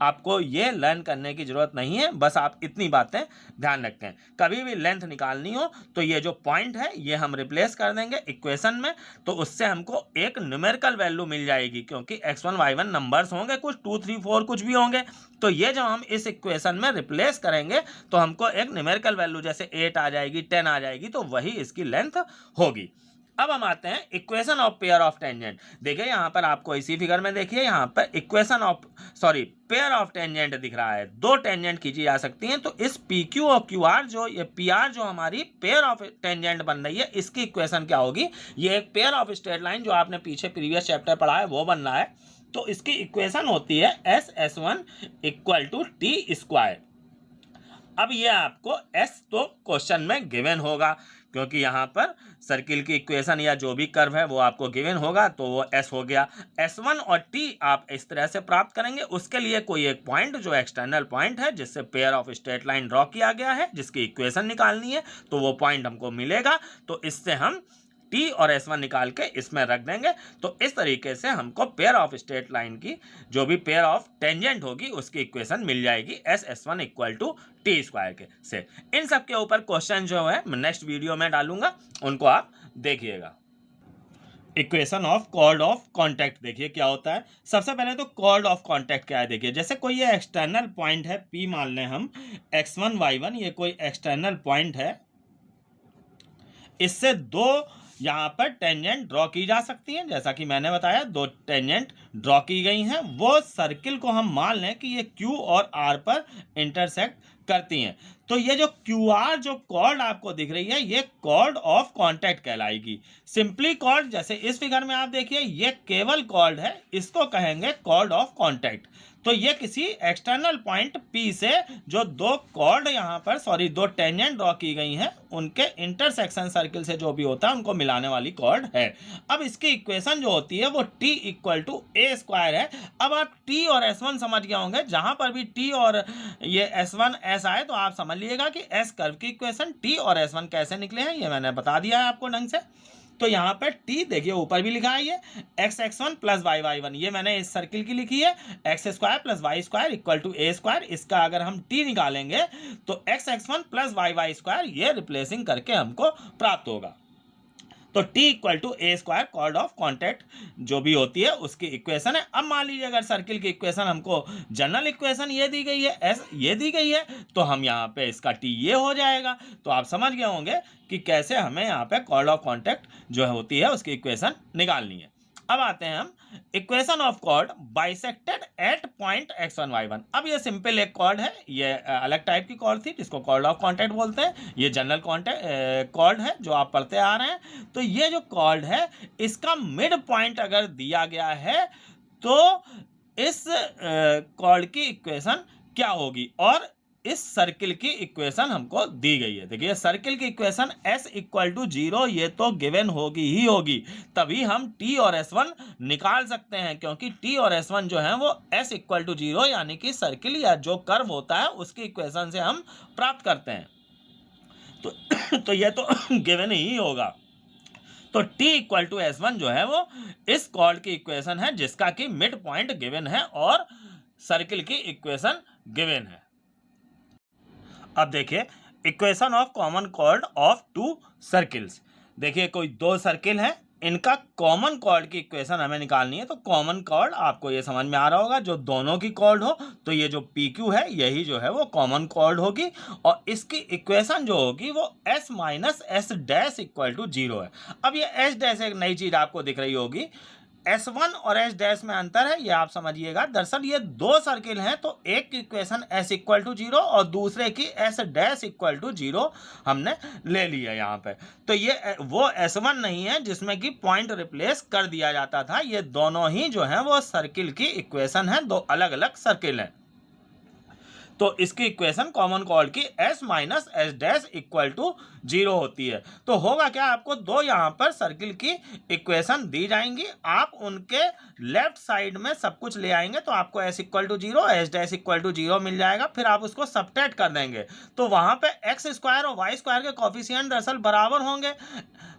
आपको ये लर्न करने की जरूरत नहीं है, बस आप इतनी बातें ध्यान रखें। कभी भी लेंथ निकालनी हो तो ये जो पॉइंट है ये हम रिप्लेस कर देंगे इक्वेशन में, तो उससे हमको एक न्यूमेरिकल वैल्यू मिल जाएगी, क्योंकि x1 y1 नंबर्स होंगे, कुछ 2 3 4 कुछ भी होंगे। तो ये जब हम इस इक्वेशन में रिप्लेस करेंगे तो हमको एक न्यूमेरिकल वैल्यू जैसे 8 आ जाएगी, 10 आ जाएगी, तो वही इसकी लेंथ होगी। अब हम आते हैं equation of pair of tangent. देखिए यहाँ पर आपको इसी फिगर में देखिए यहाँ पर पेयर ऑफ टेंजेंट दिख रहा है। दो टेंजेंट खींची जा सकती हैं। तो इस पी क्यू और क्यू आर ये पी आर जो हमारी पेयर ऑफ टेंजेंट बन रही है, इसकी इक्वेशन क्या होगी। ये एक पेयर ऑफ स्ट्रेट लाइन जो आपने पीछे प्रीवियस चैप्टर पढ़ा है वो बन रहा है। तो इसकी इक्वेशन होती है S1 equal to T square. अब ये आपको S तो क्वेश्चन में गिवन होगा, क्योंकि यहाँ पर सर्किल की इक्वेशन या जो भी कर्व है वो आपको गिवन होगा, तो वो S हो गया। S1 और T आप इस तरह से प्राप्त करेंगे। उसके लिए कोई एक पॉइंट जो एक्सटर्नल पॉइंट है जिससे pair of straight line draw किया गया है, जिसकी इक्वेशन निकालनी है, तो वो पॉइंट हमको मिलेगा। तो इससे हम T और S1 निकाल के इसमें रख देंगे। तो इस तरीके से हमको पेयर ऑफ स्ट्रेट लाइन की जो भी पेयर ऑफ टेंजेंट होगी उसकी इक्वेशन मिल जाएगी S1 equal to T square के से। इन सब के ऊपर क्वेश्चन जो है मैं नेक्स्ट वीडियो में डालूंगा, उनको आप देखिएगा। Equation of chord of contact देखिए क्या होता है। सबसे पहले तो कॉर्ड ऑफ कॉन्टैक्ट क्या है देखिए। जैसे कोई ये एक्सटर्नल पॉइंट है P, मान लें हम x1 y1, ये कोई एक्सटर्नल पॉइंट है, इससे दो यहाँ पर टेंजेंट ड्रॉ की जा सकती हैं। जैसा कि मैंने बताया दो टेंजेंट ड्रॉ की गई हैं। वो सर्किल को हम मान लें कि ये Q और R पर इंटरसेक्ट करती हैं। तो ये जो QR जो कॉर्ड आपको दिख रही है ये कॉर्ड ऑफ कॉन्टैक्ट कहलाएगी। सिंपली कॉर्ड जैसे इस फिगर में आप देखिए ये केवल कॉर्ड है, इसको कहेंगे कॉर्ड ऑफ कॉन्टैक्ट। तो ये किसी एक्सटर्नल पॉइंट P से जो दो कॉर्ड यहाँ पर दो टेंजेंट ड्रॉ की गई हैं उनके इंटरसेक्शन सर्किल से जो भी होता है उनको मिलाने वाली कॉर्ड है। अब इसकी इक्वेशन जो होती है वो T equal to a square है। अब आप T और S1 समझ गए होंगे, जहां पर भी T और ये S1 S आए तो आप समझ लीजिएगा कि S कर्व की इक्वेशन T और S1 कैसे निकले हैं ये मैंने बता दिया है आपको ढंग से। तो यहाँ पे T देखिए ऊपर भी लिखा है ये x1 प्लस y1, ये मैंने इस सर्किल की लिखी है x square plus y square equal to a square. इसका अगर हम T निकालेंगे तो x1 प्लस वाई स्क्वायर ये रिप्लेसिंग करके हमको प्राप्त होगा। तो T equal to a square chord of contact जो भी होती है उसकी इक्वेशन है। अब मान लीजिए अगर सर्किल की इक्वेशन हमको जनरल इक्वेशन ये दी गई है, S ये दी गई है, तो हम यहाँ पे इसका T ये हो जाएगा। तो आप समझ गए होंगे कि कैसे हमें यहाँ पे कॉर्ड ऑफ कॉन्टैक्ट जो होती है उसकी इक्वेशन निकालनी है। अब आते हैं हम equation of chord bisected at point x1 y1। अब ये सिंपल एक कॉर्ड है, ये अलग टाइप की कॉर्ड थी जिसको कॉर्ड ऑफ कॉन्टैक्ट बोलते हैं। ये जनरल कॉर्ड है जो आप पढ़ते आ रहे हैं। तो ये जो कॉर्ड है इसका मिड पॉइंट अगर दिया गया है तो इस कॉर्ड की इक्वेशन क्या होगी, और इस सर्किल की इक्वेशन हमको दी गई है। देखिए सर्किल की इक्वेशन S इक्वल टू 0 ये तो गिवन होगी ही होगी, तभी हम T और S1 निकाल सकते हैं, क्योंकि T और S1 जो है वो S इक्वल टू 0 यानी कि सर्किल या जो कर्व होता है उसकी इक्वेशन से हम प्राप्त करते हैं। तो ये तो गिवन ही होगा। तो T इक्वल टू S1 जो है वो इस कॉर्ड की इक्वेशन है जिसका कि मिड पॉइंट गिवन है और सर्किल की इक्वेशन गिवन है। अब देखिए equation of common chord of two circles. देखिए कोई दो सर्किल है, इनका कॉमन कॉर्ड की इक्वेशन हमें निकालनी है। तो कॉमन कॉर्ड आपको ये समझ में आ रहा होगा, जो दोनों की कॉर्ड हो, तो ये जो PQ है यही जो है वो कॉमन कॉर्ड होगी, और इसकी इक्वेशन जो होगी वो S minus S dash equal to 0 है। अब ये S डैश एक नई चीज आपको दिख रही होगी। S1 और S डैश में अंतर है, ये आप समझिएगा। दरअसल ये दो सर्किल हैं, तो एक की इक्वेशन S इक्वल टू 0 और दूसरे की S डैश इक्वल टू 0 हमने ले लिया यहाँ पे। तो ये वो S1 नहीं है जिसमें कि पॉइंट रिप्लेस कर दिया जाता था, ये दोनों ही जो है वो सर्किल की इक्वेशन है, दो अलग अलग सर्किल हैं। तो इसकी इक्वेशन कॉमन कॉर्ड की S minus S dash equal to 0 होती है। तो होगा क्या, आपको दो यहाँ पर सर्किल की इक्वेशन दी जाएंगी, आप उनके लेफ्ट साइड में सब कुछ ले आएंगे, तो आपको S equal to 0 S dash equal to 0 मिल जाएगा। फिर आप उसको सबट्रैक्ट कर देंगे, तो वहां पे एक्स स्क्वायर और वाई स्क्वायर के कॉफिशिएंट दरअसल बराबर होंगे,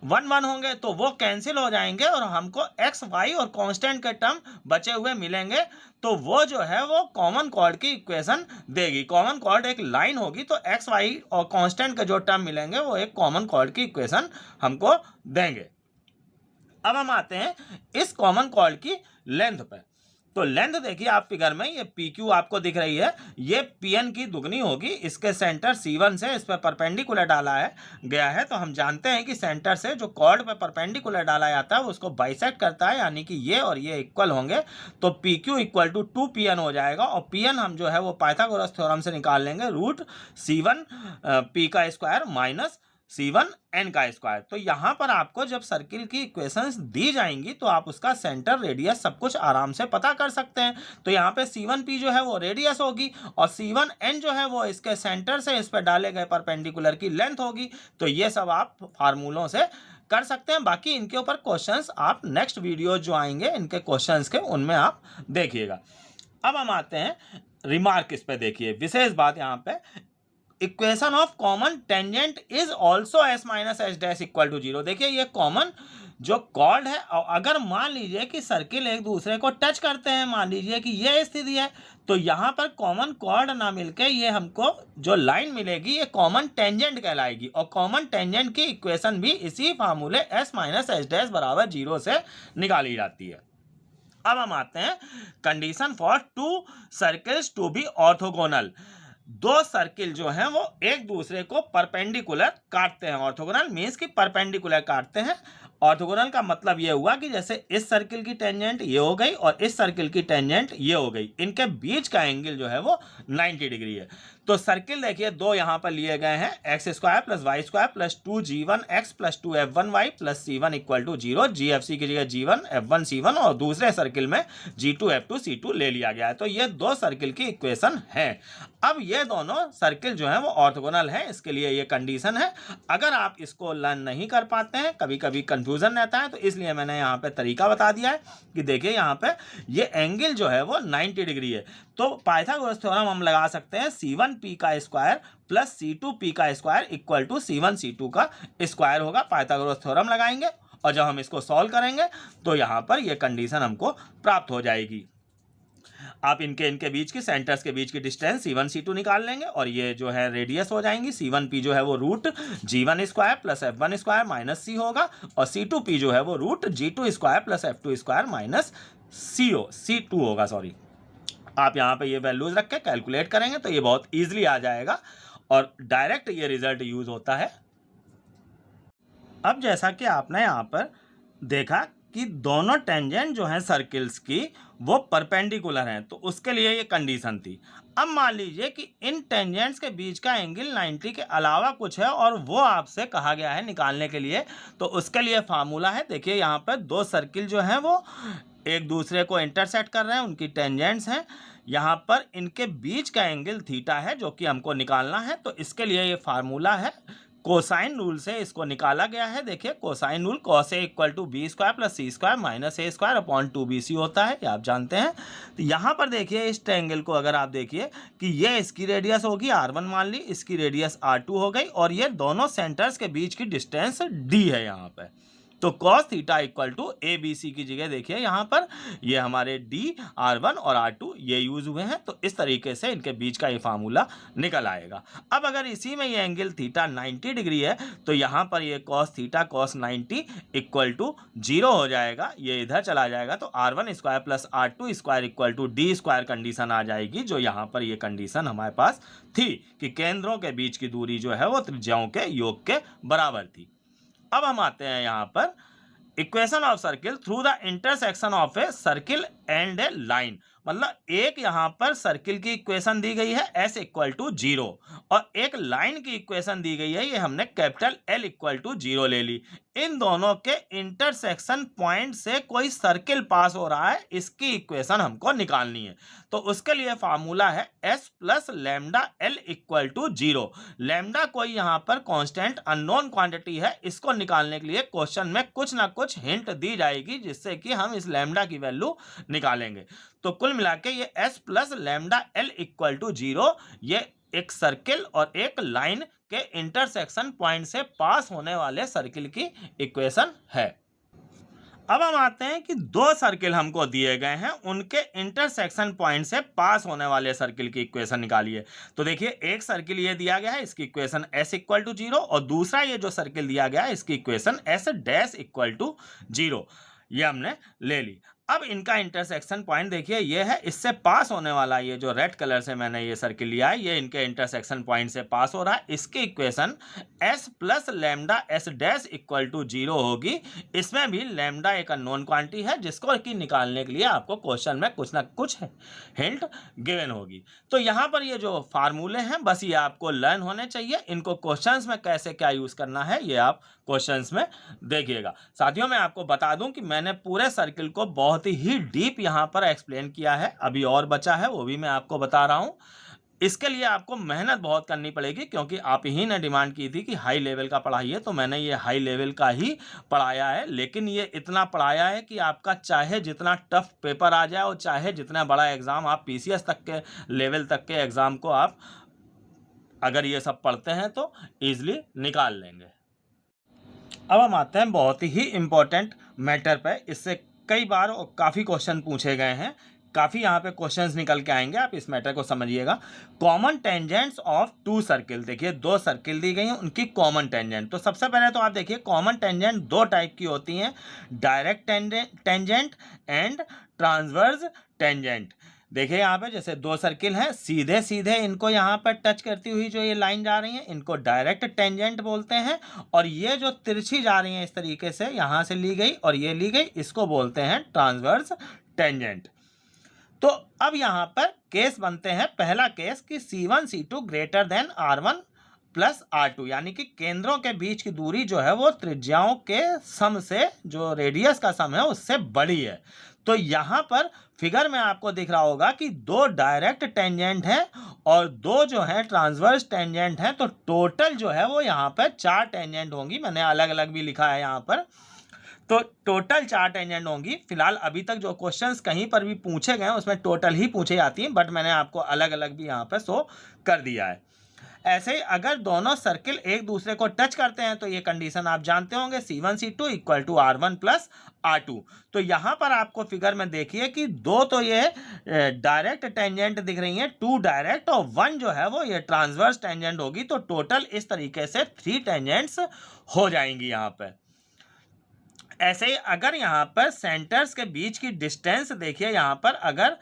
1 1 होंगे, तो वो कैंसिल हो जाएंगे और हमको एक्स वाई और कांस्टेंट के टर्म बचे हुए मिलेंगे। तो वो जो है वो कॉमन कॉर्ड की इक्वेशन देगी। कॉमन कॉर्ड एक लाइन होगी, तो एक्स वाई और कांस्टेंट के जो टर्म मिलेंगे वो एक कॉमन कॉर्ड की इक्वेशन हमको देंगे। अब हम आते हैं इस कॉमन कॉर्ड की लेंथ पे। तो लेंथ देखिए आप फिगर में, ये पी क्यू आपको दिख रही है, ये पी एन की दुगनी होगी। इसके सेंटर C1 से इस पर परपेंडिकुलर डाला है गया है, तो हम जानते हैं कि सेंटर से जो कॉर्ड पे परपेंडिकुलर डाला जाता है वो उसको बाइसेक्ट करता है, यानी कि ये और ये इक्वल होंगे। तो P Q equal to 2pn हो जाएगा, और pn हम जो है वो पाइथागोरस थ्योरम से निकाल लेंगे, रूट C1 p का स्क्वायर माइनस C1 n का स्क्वायर। तो यहाँ पर आपको जब सर्किल की इक्वेशंस दी जाएंगी तो आप उसका सेंटर, रेडियस सब कुछ आराम से पता कर सकते हैं। तो यहाँ पे C1p जो है वो रेडियस होगी, और C1n जो है वो इसके सेंटर से इस पर डाले गए परपेंडिकुलर की लेंथ होगी। तो ये सब आप फार्मूलों से कर सकते हैं। बाकी इनके ऊपर क्वेश्चंस आप नेक्स्ट वीडियो जो आएंगे इनके क्वेश्चंस के, उनमें आप देखिएगा। अब हम आते हैं रिमार्क, इस पे देखिए विशेष बात यहाँ पे, equation of common tangent is also S minus S dash equal to 0। देखिए ये कॉमन जो कॉर्ड है, और अगर मान लीजिए कि सर्किल एक दूसरे को टच करते हैं, मान लीजिए कि ये स्थिति है, तो यहाँ पर कॉमन कॉर्ड ना मिलके ये हमको जो लाइन मिलेगी ये कॉमन टेंजेंट कहलाएगी, और कॉमन टेंजेंट की इक्वेशन भी इसी फार्मूले S माइनस एस डैश बराबर 0 से निकाली जाती है। अब हम आते हैं condition for two circles to be orthogonal. दो सर्किल जो हैं वो एक दूसरे को परपेंडिकुलर काटते हैं। ऑर्थोगोनल मीन्स कि परपेंडिकुलर काटते हैं। ऑर्थोगोनल का मतलब ये हुआ कि जैसे इस सर्किल की टेंजेंट ये हो गई और इस सर्किल की टेंजेंट ये हो गई, इनके बीच का एंगल जो है वो 90 डिग्री है। तो सर्किल देखिए दो यहाँ पर लिए गए हैं, x square plus y square plus 2g1x plus 2f1y plus c1 equal to 0। gfc की जगह g1 f1 c1, और दूसरे सर्किल में g2 f2 c2 ले लिया गया है। तो ये दो सर्किल की इक्वेशन है। अब ये दोनों सर्किल जो है वो ऑर्थोगोनल है, इसके लिए ये कंडीशन है। अगर आप इसको लर्न नहीं कर पाते हैं, कभी कभी कंफ्यूजन रहता है, तो इसलिए मैंने यहाँ पे तरीका बता दिया है कि देखिए यहाँ पे ये एंगल जो है वो 90 डिग्री है। तो पाइथागोरस थ्योरम हम लगा सकते हैं, C1p का स्क्वायर प्लस C2p का square equal to C1 C2 का स्क्वायर होगा। पाइथागोरस थ्योरम लगाएंगे और जब हम इसको सॉल्व करेंगे तो यहाँ पर ये कंडीशन हमको प्राप्त हो जाएगी। आप इनके बीच की, सेंटर्स के बीच की डिस्टेंस C1 C2 निकाल लेंगे, और ये जो है रेडियस हो जाएंगी। C1p जो है वो root g1 square plus f1 square minus c होगा, और C2p जो है वो root g2 square plus f2 square minus c2 होगा। सॉरी, आप यहाँ पे ये वैल्यूज रख के कैलकुलेट करेंगे तो ये बहुत ईजिली आ जाएगा, और डायरेक्ट ये रिजल्ट यूज होता है। अब जैसा कि आपने यहाँ पर देखा कि दोनों टेंजेंट जो हैं सर्किल्स की वो परपेंडिकुलर हैं, तो उसके लिए ये कंडीशन थी। अब मान लीजिए कि इन टेंजेंट्स के बीच का एंगल 90 के अलावा कुछ है, और वो आपसे कहा गया है निकालने के लिए। तो उसके लिए फार्मूला है, देखिए यहाँ पर दो सर्किल जो हैं वो एक दूसरे को इंटरसेक्ट कर रहे हैं, उनकी टेंजेंट्स हैं। यहाँ पर इनके बीच का एंगल थीटा है जो कि हमको निकालना है। तो इसके लिए ये फार्मूला है, कोसाइन रूल से इसको निकाला गया है। देखिए cosine rule cos a equal to b square plus c square minus a square upon 2bc होता है, ये आप जानते हैं। तो यहाँ पर देखिए इस ट्रायंगल को अगर आप देखिए कि ये इसकी रेडियस होगी r1 मान ली, इसकी रेडियस r2 हो गई, और ये दोनों सेंटर्स के बीच की डिस्टेंस d है यहाँ पे। तो cos theta equal to a b c की जगह देखिए यहाँ पर ये हमारे d r1 और r2 ये यूज हुए हैं। तो इस तरीके से इनके बीच का ये फार्मूला निकल आएगा। अब अगर इसी में ये एंगल थीटा 90 डिग्री है तो यहाँ पर ये cos theta cos 90 equal to 0 हो जाएगा, ये इधर चला जाएगा। तो r1 square plus r2 square equal to d square condition आ जाएगी, जो यहाँ पर ये कंडीशन हमारे पास थी कि केंद्रों के बीच की दूरी जो है वो त्रिज्याओं के योग के बराबर थी। अब हम आते हैं यहाँ पर equation of circle through the intersection of a circle and A line. मतलब एक यहाँ पर सर्किल की इक्वेशन दी गई है S इक्वल टू 0 और एक लाइन की इक्वेशन दी गई है, ये हमने कैपिटल L इक्वल टू 0 ले ली। इन दोनों के इंटरसेक्शन पॉइंट से कोई सर्किल पास हो रहा है, इसकी इक्वेशन हमको निकालनी है। तो उसके लिए फार्मूला है S plus lambda L equal to 0। Lambda कोई यहाँ पर कांस्टेंट अननोन क्वांटिटी है, इसको निकालने के लिए क्वेश्चन में कुछ ना कुछ हिंट दी जाएगी जिससे कि हम इस लैम्डा की वैल्यू निकालेंगे। तो कुल मिला के ये S plus lambda L equal to 0 ये एक सर्किल और एक लाइन के इंटरसेक्शन पॉइंट से पास होने वाले सर्किल की इक्वेशन है। अब हम आते हैं कि दो सर्किल हमको दिए गए हैं, उनके इंटरसेक्शन पॉइंट से पास होने वाले सर्किल की इक्वेशन निकालिए। तो देखिए एक सर्किल ये दिया गया है, इसकी इक्वेशन S इक्वल टू 0 और दूसरा ये जो सर्किल दिया गया है इसकी equation S dash equal to 0, ये हमने ले ली। अब इनका इंटरसेक्शन पॉइंट देखिए ये है, इससे पास होने वाला ये जो रेड कलर से मैंने ये सर्किल लिया है, ये इनके इंटरसेक्शन पॉइंट से पास हो रहा है। इसकी equation S plus lambda S dash equal to 0 होगी। इसमें भी लैम्डा एक अननोन क्वांटिटी है जिसको कि निकालने के लिए आपको क्वेश्चन में कुछ ना कुछ हिंट गिवन होगी। तो यहाँ पर ये जो फार्मूले हैं बस ये आपको लर्न होने चाहिए, इनको क्वेश्चंस में कैसे क्या यूज करना है ये आप क्वेश्चंस में देखिएगा। साथियों मैं आपको बता दूं कि मैंने पूरे सर्किल को बहुत ही डीप यहाँ पर एक्सप्लेन किया है, अभी और बचा है वो भी मैं आपको बता रहा हूँ। इसके लिए आपको मेहनत बहुत करनी पड़ेगी क्योंकि आप ही ने डिमांड की थी कि हाई लेवल का पढ़ाइए, तो मैंने ये हाई लेवल का ही पढ़ाया है। लेकिन ये इतना पढ़ाया है कि आपका चाहे जितना टफ पेपर आ जाए और चाहे जितना बड़ा एग्ज़ाम आप PCS तक के लेवल तक के एग्ज़ाम को आप अगर ये सब पढ़ते हैं तो ईजिली निकाल लेंगे। अब हम आते हैं बहुत ही इम्पोर्टेंट मैटर पे, इससे कई बार और काफ़ी क्वेश्चन पूछे गए हैं, काफ़ी यहाँ पे क्वेश्चंस निकल के आएंगे, आप इस मैटर को समझिएगा। Common tangents of two circle, देखिए दो सर्किल दी गई हैं उनकी कॉमन टेंजेंट। तो सबसे पहले तो आप देखिए कॉमन टेंजेंट दो टाइप की होती हैं, direct tangent and transverse tangent. देखिए यहाँ पे जैसे दो सर्किल हैं, सीधे सीधे इनको यहाँ पर टच करती हुई जो ये लाइन जा रही है इनको डायरेक्ट टेंजेंट बोलते हैं, और ये जो तिरछी जा रही है इस तरीके से यहाँ से ली गई और ये ली गई, इसको बोलते हैं ट्रांसवर्स टेंजेंट। तो अब यहाँ पर केस बनते हैं, पहला केस कि C1 C2 greater than R1 plus R2, यानी कि केंद्रों के बीच की दूरी जो है वो त्रिज्याओं के सम से, जो रेडियस का सम है उससे बड़ी है। तो यहाँ पर फिगर में आपको दिख रहा होगा कि दो डायरेक्ट टेंजेंट हैं और दो जो है ट्रांसवर्स टेंजेंट हैं, तो टोटल जो है वो यहाँ पर 4 टेंजेंट होंगी। मैंने अलग अलग भी लिखा है यहाँ पर, तो टोटल 4 टेंजेंट होंगी। फिलहाल अभी तक जो क्वेश्चंस कहीं पर भी पूछे गए हैं उसमें टोटल ही पूछे जाती हैं, बट मैंने आपको अलग अलग भी यहाँ पर शो कर दिया है। ऐसे ही अगर दोनों सर्किल एक दूसरे को टच करते हैं तो ये कंडीशन आप जानते होंगे, C1 C2 equal to R1 plus R2। तो यहाँ पर आपको फिगर में देखिए कि दो तो ये डायरेक्ट टेंजेंट दिख रही हैं, 2 डायरेक्ट, और 1 जो है वो ये ट्रांसवर्स टेंजेंट होगी। तो टोटल इस तरीके से 3 टेंजेंट्स हो जाएंगी यहाँ पर। ऐसे ही अगर यहाँ पर सेंटर्स के बीच की डिस्टेंस देखिए, यहाँ पर अगर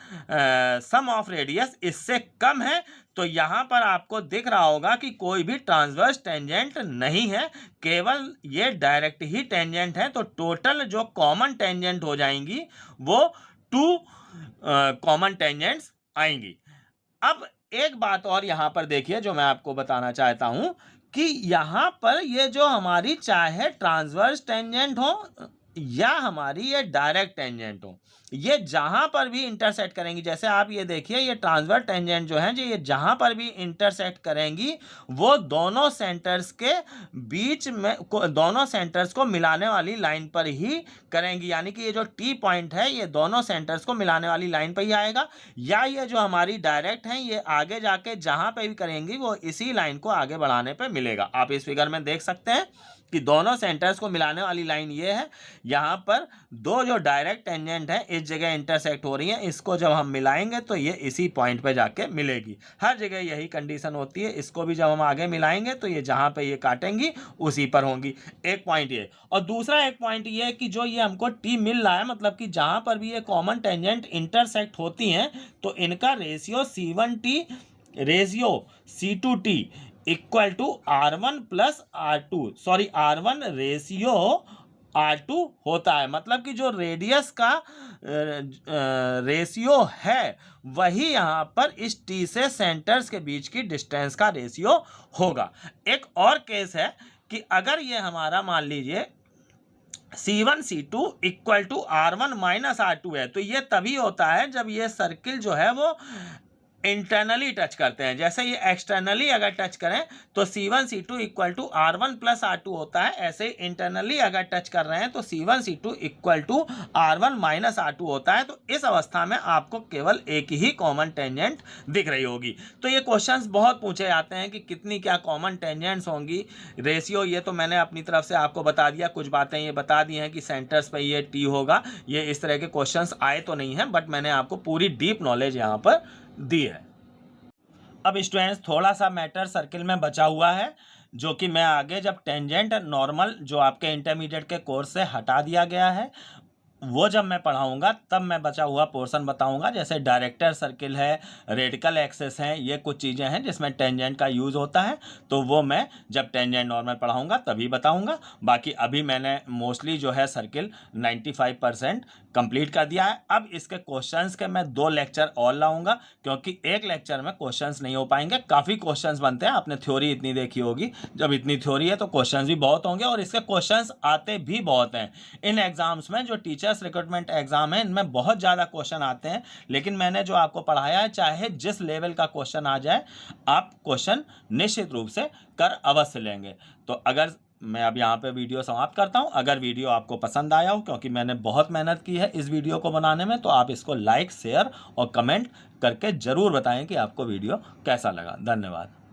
सम ऑफ रेडियस इससे कम है तो यहाँ पर आपको दिख रहा होगा कि कोई भी ट्रांसवर्स टेंजेंट नहीं है, केवल ये डायरेक्ट ही टेंजेंट है। तो टोटल जो कॉमन टेंजेंट हो जाएंगी वो 2 कॉमन टेंजेंट्स आएंगी। अब एक बात और यहाँ पर देखिए जो मैं आपको बताना चाहता हूँ कि यहाँ पर ये जो हमारी चाहे ट्रांसवर्स टेंजेंट हो या हमारी ये डायरेक्ट टेंजेंट हो, ये जहाँ पर भी इंटरसेक्ट करेंगी, जैसे आप ये देखिए ये ट्रांसवर्स टेंजेंट जो है जो ये जहाँ पर भी इंटरसेक्ट करेंगी वो दोनों सेंटर्स के बीच में, दोनों सेंटर्स को मिलाने वाली लाइन पर ही करेंगी। यानी कि ये जो T पॉइंट है ये दोनों सेंटर्स को मिलाने वाली लाइन पर ही आएगा, या ये जो हमारी डायरेक्ट हैं ये आगे जाके जहाँ पे भी करेंगी वो इसी लाइन को आगे बढ़ाने पर मिलेगा। आप इस फिगर में देख सकते हैं कि दोनों सेंटर्स को मिलाने वाली लाइन ये है, यहाँ पर दो जो डायरेक्ट टेंजेंट है इस जगह इंटरसेक्ट हो रही है, इसको जब हम मिलाएंगे तो ये इसी पॉइंट पे जाके मिलेगी। हर जगह यही कंडीशन होती है, इसको भी जब हम आगे मिलाएंगे तो ये जहाँ पे ये काटेंगी उसी पर होंगी। एक पॉइंट ये, और दूसरा एक पॉइंट ये कि जो ये हमको T मिल रहा है, मतलब कि जहाँ पर भी ये कॉमन टेंजेंट इंटरसेक्ट होती हैं तो इनका ratio C1T ratio C2T equal to R1 plus R2, sorry R1 ratio R2 होता है, मतलब कि जो रेडियस का रेशियो है वही यहाँ पर इस टी से सेंटर्स के बीच की डिस्टेंस का रेशियो होगा। एक और केस है कि अगर ये हमारा मान लीजिए C1 C2 equal to R1 minus R2 है, तो ये तभी होता है जब ये सर्किल जो है वो इंटरनली टच करते हैं। जैसे ये एक्सटर्नली अगर टच करें तो C1 C2 equal to R1 plus R2 होता है, ऐसे इंटरनली अगर टच कर रहे हैं तो C1 C2 equal to R1 minus R2 होता है। तो इस अवस्था में आपको केवल एक ही कॉमन टेंजेंट दिख रही होगी। तो ये क्वेश्चंस बहुत पूछे जाते हैं कि कितनी क्या कॉमन टेंजेंट्स होंगी, रेशियो, ये तो मैंने अपनी तरफ से आपको बता दिया, कुछ बातें ये बता दी हैं कि सेंटर्स पे ये टी होगा। ये इस तरह के क्वेश्चंस आए तो नहीं हैं, बट मैंने आपको पूरी डीप नॉलेज यहाँ पर दी है। अब स्टूडेंट्स थोड़ा सा मैटर सर्किल में बचा हुआ है, जो कि मैं आगे जब टेंजेंट नॉर्मल जो आपके इंटरमीडिएट के कोर्स से हटा दिया गया है वो जब मैं पढ़ाऊंगा तब मैं बचा हुआ पोर्शन बताऊंगा। जैसे डायरेक्टर सर्किल है, रेडिकल एक्सेस है, ये कुछ चीज़ें हैं जिसमें टेंजेंट का यूज़ होता है, तो वो मैं जब टेंजेंट नॉर्मल पढ़ाऊंगा तभी बताऊंगा। बाकी अभी मैंने मोस्टली जो है सर्किल 95% कंप्लीट कर दिया है। अब इसके क्वेश्चंस के मैं 2 लेक्चर और लाऊंगा, क्योंकि एक लेक्चर में क्वेश्चंस नहीं हो पाएंगे, काफ़ी क्वेश्चंस बनते हैं। आपने थ्योरी इतनी देखी होगी, जब इतनी थ्योरी है तो क्वेश्चंस भी बहुत होंगे और इसके क्वेश्चंस आते भी बहुत हैं। इन एग्जाम्स में जो टीचर्स रिक्रूटमेंट एग्जाम है इनमें बहुत ज़्यादा क्वेश्चन आते हैं, लेकिन मैंने जो आपको पढ़ाया है चाहे जिस लेवल का क्वेश्चन आ जाए आप क्वेश्चन निश्चित रूप से कर अवश्य लेंगे। तो अगर मैं अब यहाँ पे वीडियो समाप्त करता हूँ। अगर वीडियो आपको पसंद आया हो, क्योंकि मैंने बहुत मेहनत की है इस वीडियो को बनाने में, तो आप इसको लाइक, शेयर और कमेंट करके ज़रूर बताएं कि आपको वीडियो कैसा लगा। धन्यवाद।